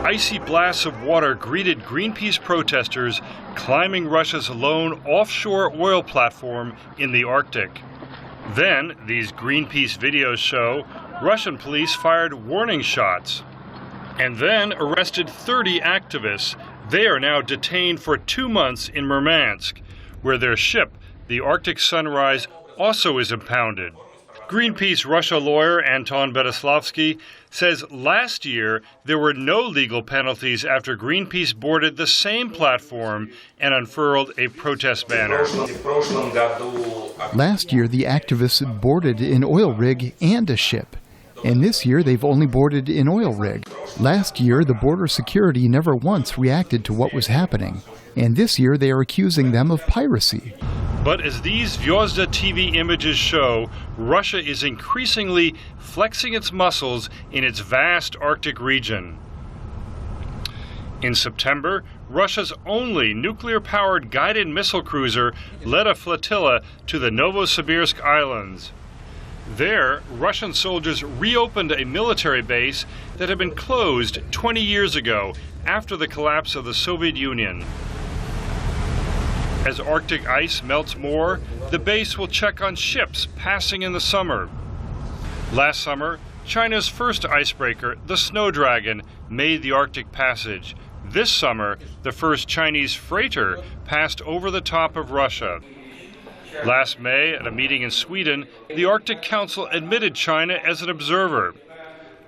Icy blasts of water greeted Greenpeace protesters climbing Russia's lone offshore oil platform in the Arctic. Then, these Greenpeace videos show, Russian police fired warning shots and then arrested 30 activists. They are now detained for 2 months in Murmansk, where their ship, the Arctic Sunrise, also is impounded. Greenpeace Russia lawyer Anton Bereslavsky says last year there were no legal penalties after Greenpeace boarded the same platform and unfurled a protest banner. Last year, the activists had boarded an oil rig and a ship. And this year, they've only boarded an oil rig. Last year, the border security never once reacted to what was happening. And this year, they are accusing them of piracy. But as these Vyozda TV images show, Russia is increasingly flexing its muscles in its vast Arctic region. In September, Russia's only nuclear-powered guided missile cruiser led a flotilla to the Novosibirsk Islands. There, Russian soldiers reopened a military base that had been closed 20 years ago after the collapse of the Soviet Union. As Arctic ice melts more, the base will check on ships passing in the summer. Last summer, China's first icebreaker, the Snow Dragon, made the Arctic passage. This summer, the first Chinese freighter passed over the top of Russia. Last May, at a meeting in Sweden, the Arctic Council admitted China as an observer.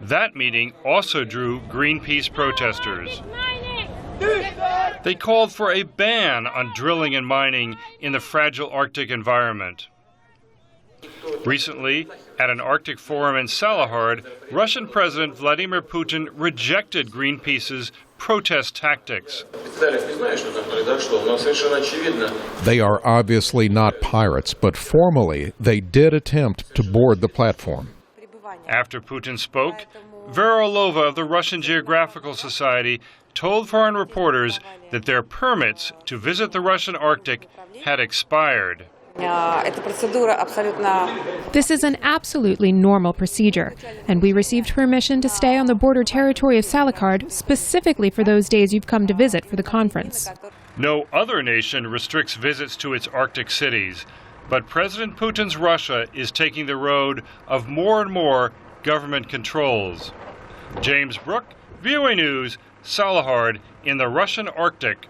That meeting also drew Greenpeace protesters. They called for a ban on drilling and mining in the fragile Arctic environment. Recently, at an Arctic forum in Salekhard, Russian President Vladimir Putin rejected Greenpeace's protest tactics. They are obviously not pirates, but formally they did attempt to board the platform. After Putin spoke, Vera Orlova of the Russian Geographical Society told foreign reporters that their permits to visit the Russian Arctic had expired. This is an absolutely normal procedure, and we received permission to stay on the border territory of Salekhard specifically for those days you've come to visit for the conference. No other nation restricts visits to its Arctic cities, but President Putin's Russia is taking the road of more and more government controls. James Brooke, VOA News, Salekhard in the Russian Arctic.